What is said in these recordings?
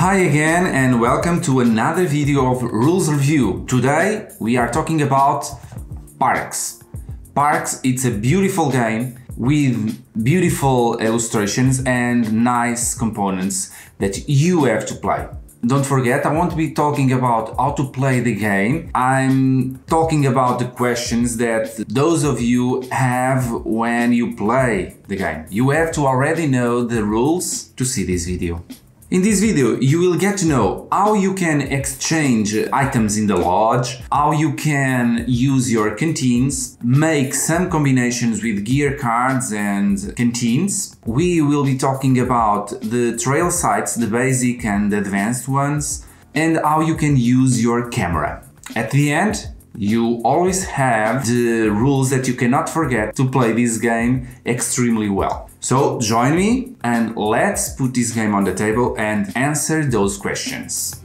Hi again and welcome to another video of Rules Review. Today we are talking about Parks. Parks, it's a beautiful game with beautiful illustrations and nice components that you have to play. Don't forget, I won't be talking about how to play the game. I'm talking about the questions that those of you have when you play the game. You have to already know the rules to see this video. In this video, you will get to know how you can exchange items in the lodge, how you can use your canteens, make some combinations with gear cards and canteens. We will be talking about the trail sites, the basic and advanced ones, and how you can use your camera. At the end, you always have the rules that you cannot forget to play this game extremely well. So join me and let's put this game on the table and answer those questions.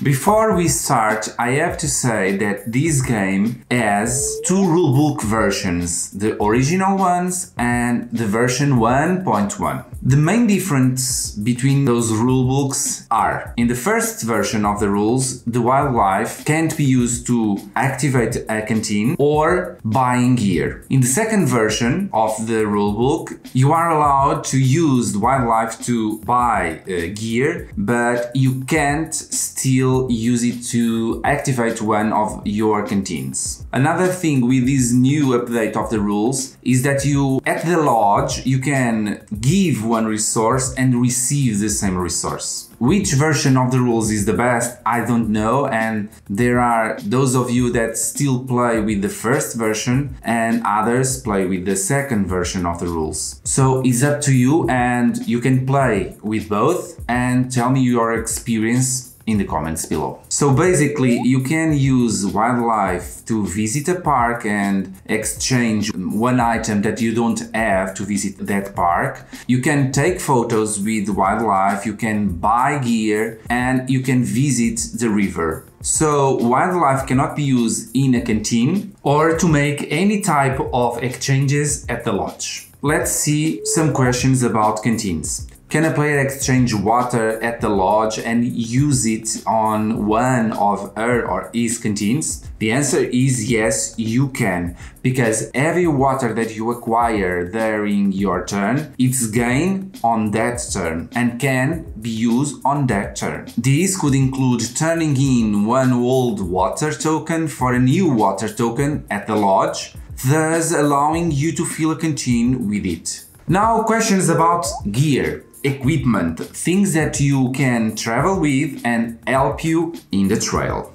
Before we start, I have to say that this game has two rulebook versions, the original ones and the version 1.1. The main difference between those rulebooks are, in the first version of the rules, the wildlife can't be used to activate a canteen or buying gear. In the second version of the rulebook, you are allowed to use the wildlife to buy gear, but you can't still use it to activate one of your canteens. Another thing with this new update of the rules is that at the lodge, you can give one resource and receive the same resource. Which version of the rules is the best, I don't know, and there are those of you that still play with the first version and others play with the second version of the rules. So it's up to you and you can play with both and tell me your experience in the comments below. So basically, you can use wildlife to visit a park and exchange one item that you don't have to visit that park. You can take photos with wildlife, you can buy gear, and you can visit the river. So wildlife cannot be used in a canteen or to make any type of exchanges at the lodge. Let's see some questions about canteens. Can a player exchange water at the lodge and use it on one of her or his canteens? The answer is yes, you can, because every water that you acquire during your turn, it's gained on that turn and can be used on that turn. This could include turning in one old water token for a new water token at the lodge, thus allowing you to fill a canteen with it. Now, questions about gear. Equipment, things that you can travel with and help you in the trail.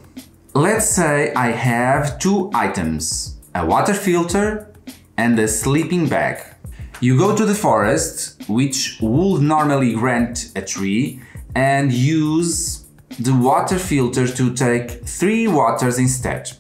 Let's say I have two items, a water filter and a sleeping bag. You go to the forest, which would normally grant a tree, and use the water filter to take 3 waters instead.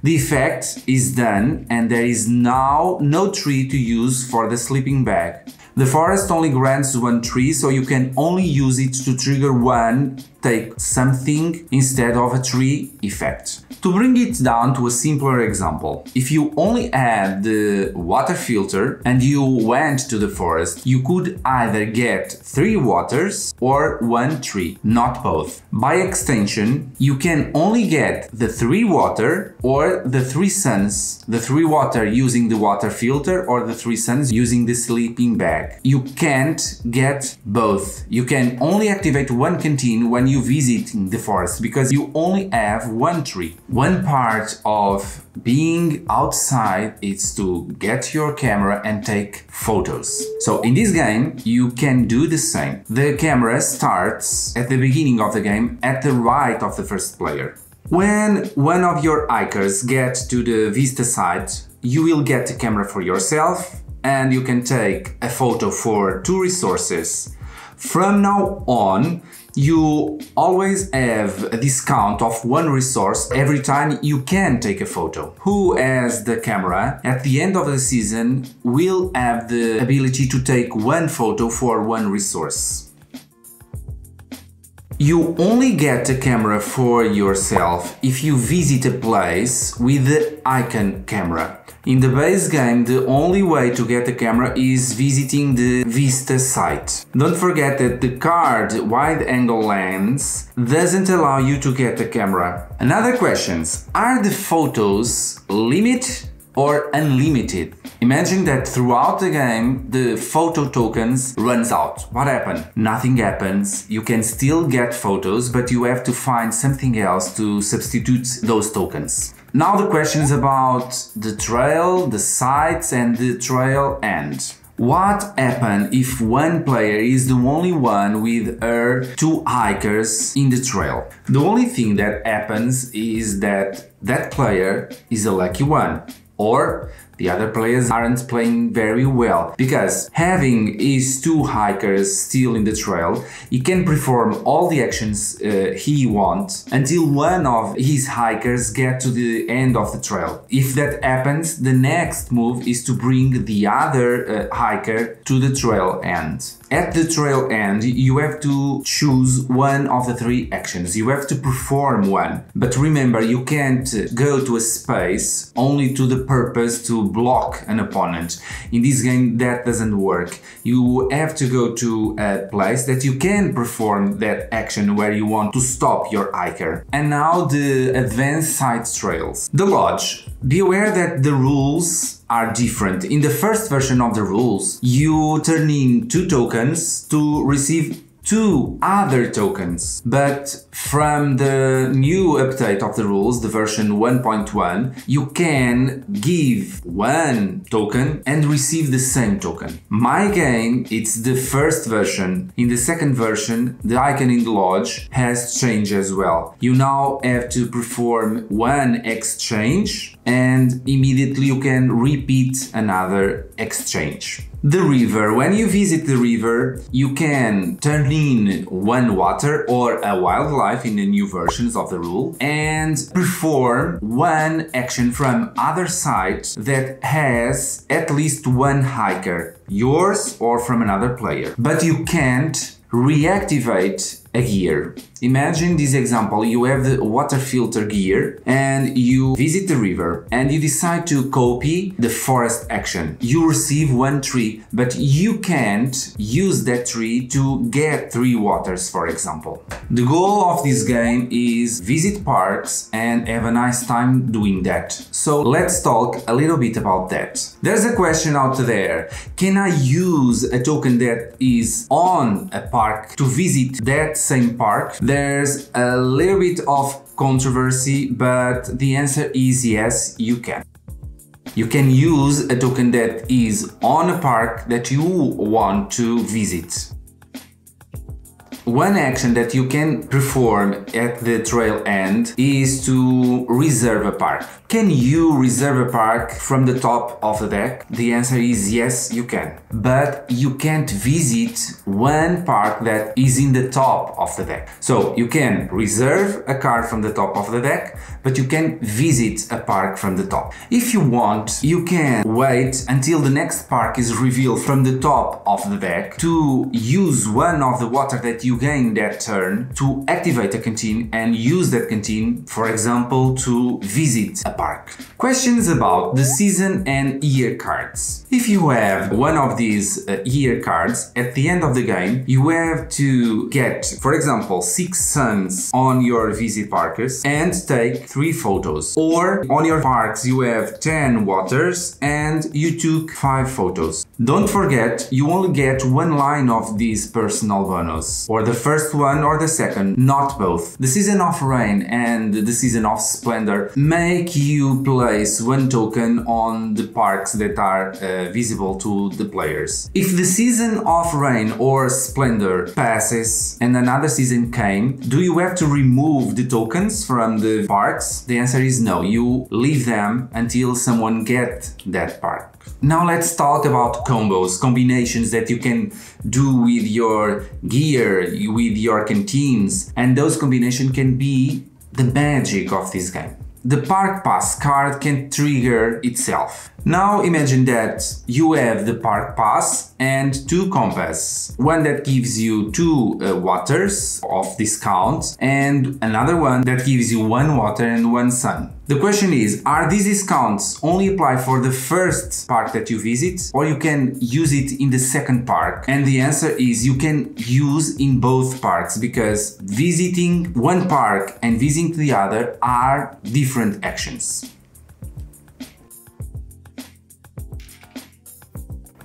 The effect is done and there is now no tree to use for the sleeping bag. The forest only grants 1 tree, so you can only use it to trigger one take something instead of a tree effect. To bring it down to a simpler example, if you only had the water filter and you went to the forest, you could either get 3 waters or 1 tree, not both. By extension, you can only get the 3 water or the 3 suns, the 3 water using the water filter or the 3 suns using the sleeping bag. You can't get both. You can only activate one canteen when you visiting the forest, because you only have one tree. One part of being outside is to get your camera and take photos. So in this game you can do the same. The camera starts at the beginning of the game at the right of the first player. When one of your hikers gets to the vista site, you will get a camera for yourself and you can take a photo for 2 resources. From now on, you always have a discount of 1 resource every time you can take a photo. Who has the camera at the end of the season will have the ability to take 1 photo for 1 resource. You only get a camera for yourself if you visit a place with the icon camera. In the base game, the only way to get a camera is visiting the Vista site. Don't forget that the card wide-angle lens doesn't allow you to get a camera. Another question: are the photos limited or unlimited? Imagine that throughout the game the photo tokens runs out. What happened? Nothing happens. You can still get photos, but you have to find something else to substitute those tokens. Now the question is about the trail, the sites and the trail end. What happens if one player is the only one with her 2 hikers in the trail? The only thing that happens is that that player is a lucky one, or the other players aren't playing very well, because having his 2 hikers still in the trail, he can perform all the actions he wants until one of his hikers get to the end of the trail. If that happens, the next move is to bring the other hiker to the trail end. At the trail end, you have to choose one of the 3 actions. You have to perform one. But remember, you can't go to a space only to the purpose to block an opponent. In this game, that doesn't work. You have to go to a place that you can perform that action where you want to stop your hiker. And now the advanced side trails. The lodge. Be aware that the rules are different. In the first version of the rules, you turn in 2 tokens to receive 2 other tokens. But from the new update of the rules, the version 1.1, you can give 1 token and receive the same token. My game, it's the first version. In the second version, the icon in the lodge has changed as well. You now have to perform 1 exchange and immediately you can repeat another exchange. The river. When you visit the river, you can turn in 1 water or a wildlife in the new versions of the rule and perform 1 action from other side that has at least 1 hiker, yours or from another player. But you can't reactivate a gear. Imagine this example: you have the water filter gear and you visit the river and you decide to copy the forest action. You receive 1 tree, but you can't use that tree to get 3 waters, for example. The goal of this game is visit parks and have a nice time doing that. So let's talk a little bit about that. There's a question out there: can I use a token that is on a park to visit that same park? There's a little bit of controversy, but the answer is yes, you can. You can use a token that is on a park that you want to visit. One action that you can perform at the trail end is to reserve a park. Can you reserve a park from the top of the deck? The answer is yes, you can. But you can't visit 1 park that is in the top of the deck. So you can reserve a card from the top of the deck, but you can visit a park from the top. If you want, you can wait until the next park is revealed from the top of the deck to use 1 of the water that you gain that turn to activate a canteen and use that canteen, for example, to visit a park. Questions about the season and year cards. If you have one of these year cards, at the end of the game, you have to get, for example, 6 suns on your visit parkers and take 3 photos. Or on your parks, you have 10 waters and you took 5 photos. Don't forget, you only get 1 line of this personal bonus, or the first one or the second, not both. The season of rain and the season of splendor make you place one token on the parks that are visible to the players. If the season of rain or splendor passes and another season came, do you have to remove the tokens from the parks? The answer is no, you leave them until someone gets that park. Now let's talk about combos, combinations that you can do with your gear, with your canteens, and those combinations can be the magic of this game. The Park Pass card can trigger itself. Now imagine that you have the Park Pass and two compasses. One that gives you 2 waters of discount and another one that gives you 1 water and 1 sun. The question is, are these discounts only apply for the first park that you visit, or you can use it in the second park? And the answer is you can use in both parks, because visiting one park and visiting the other are different actions.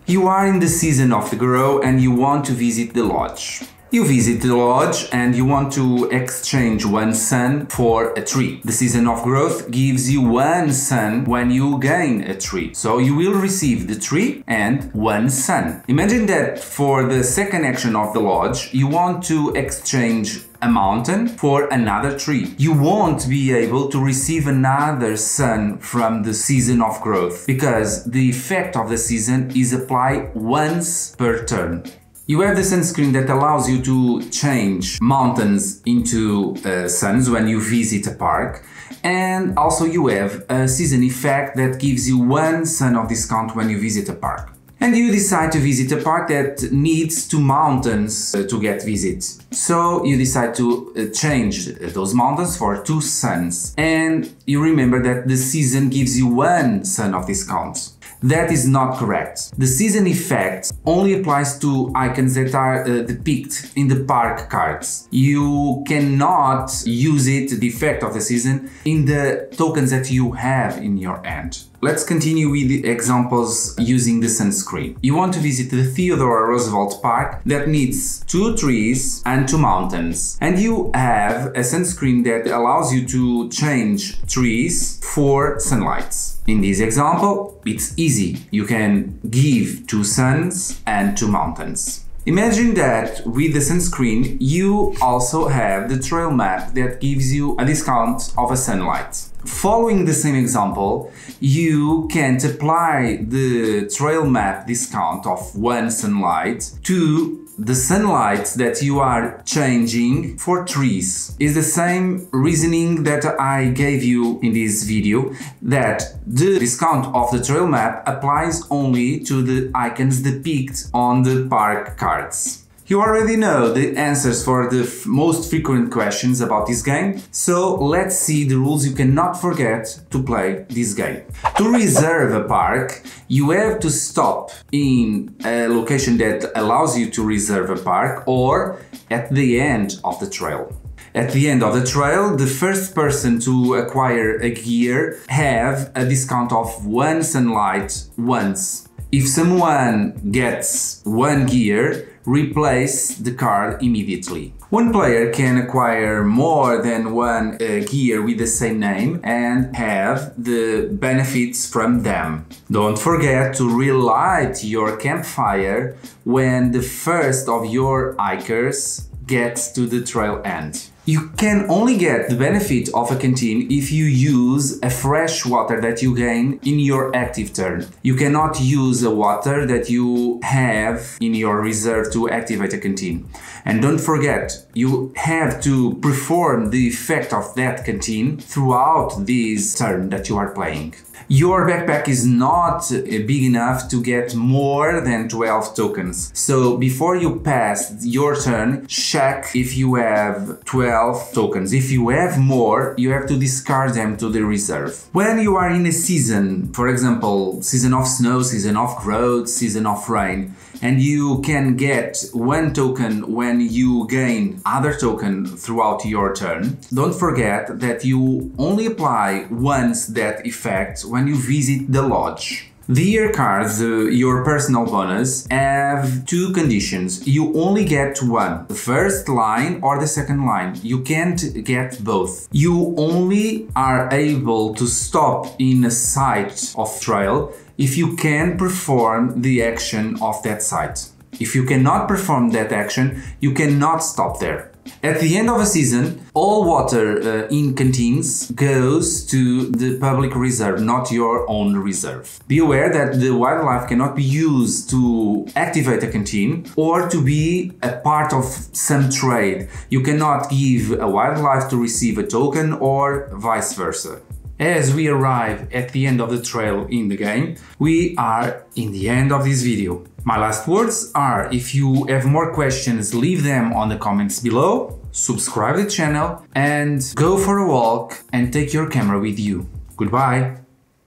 You are in the season of the grow and you want to visit the lodge. You visit the lodge and you want to exchange 1 sun for a tree. The season of growth gives you 1 sun when you gain a tree. So you will receive the tree and 1 sun. Imagine that for the second action of the lodge, you want to exchange a mountain for another tree. You won't be able to receive another sun from the season of growth, because the effect of the season is applied once per turn. You have the sunscreen that allows you to change mountains into suns when you visit a park, and also you have a season effect that gives you 1 sun of discount when you visit a park. And you decide to visit a park that needs 2 mountains to get visits. So you decide to change those mountains for 2 suns. And you remember that the season gives you 1 sun of discount. That is not correct. The season effect only applies to icons that are depicted in the park cards. You cannot use it, the effect of the season, in the tokens that you have in your hand. Let's continue with the examples using the sunscreen. You want to visit the Theodore Roosevelt Park that needs 2 trees and 2 mountains. And you have a sunscreen that allows you to change trees for sunlights. In this example, it's easy. You can give 2 suns and 2 mountains. Imagine that with the sunscreen, you also have the trail map that gives you a discount of a sunlight. Following the same example, you can apply the trail map discount of 1 sunlight to the sunlight that you are changing for trees. It's the same reasoning that I gave you in this video, that the discount of the trail map applies only to the icons depicted on the park cards. You already know the answers for the most frequent questions about this game, so let's see the rules you cannot forget to play this game. To reserve a park, you have to stop in a location that allows you to reserve a park, or at the end of the trail. At the end of the trail, the first person to acquire a gear have a discount of 1 sunlight once. If someone gets 1 gear, replace the card immediately. One player can acquire more than 1 gear with the same name and have the benefits from them. Don't forget to relight your campfire when the first of your hikers gets to the trail end. You can only get the benefit of a canteen if you use a fresh water that you gain in your active turn. You cannot use a water that you have in your reserve to activate a canteen. And don't forget, you have to perform the effect of that canteen throughout this turn that you are playing. Your backpack is not big enough to get more than 12 tokens. So before you pass your turn, check if you have 12 tokens. If you have more, you have to discard them to the reserve. When you are in a season, for example, season of snow, season of growth, season of rain, and you can get 1 token when you gain other token throughout your turn, don't forget that you only apply once that effect when you visit the lodge. The year cards, your personal bonus, have two conditions. You only get one, the first line or the second line. You can't get both. You only are able to stop in a site of trail if you can perform the action of that site. If you cannot perform that action, you cannot stop there. At the end of a season, all water in Canteens goes to the public reserve, not your own reserve. Be aware that the wildlife cannot be used to activate a canteen or to be a part of some trade. You cannot give a wildlife to receive a token or vice versa. As we arrive at the end of the trail in the game, we are in the end of this video. My last words are, if you have more questions, leave them on the comments below, subscribe to the channel, and go for a walk and take your camera with you. Goodbye!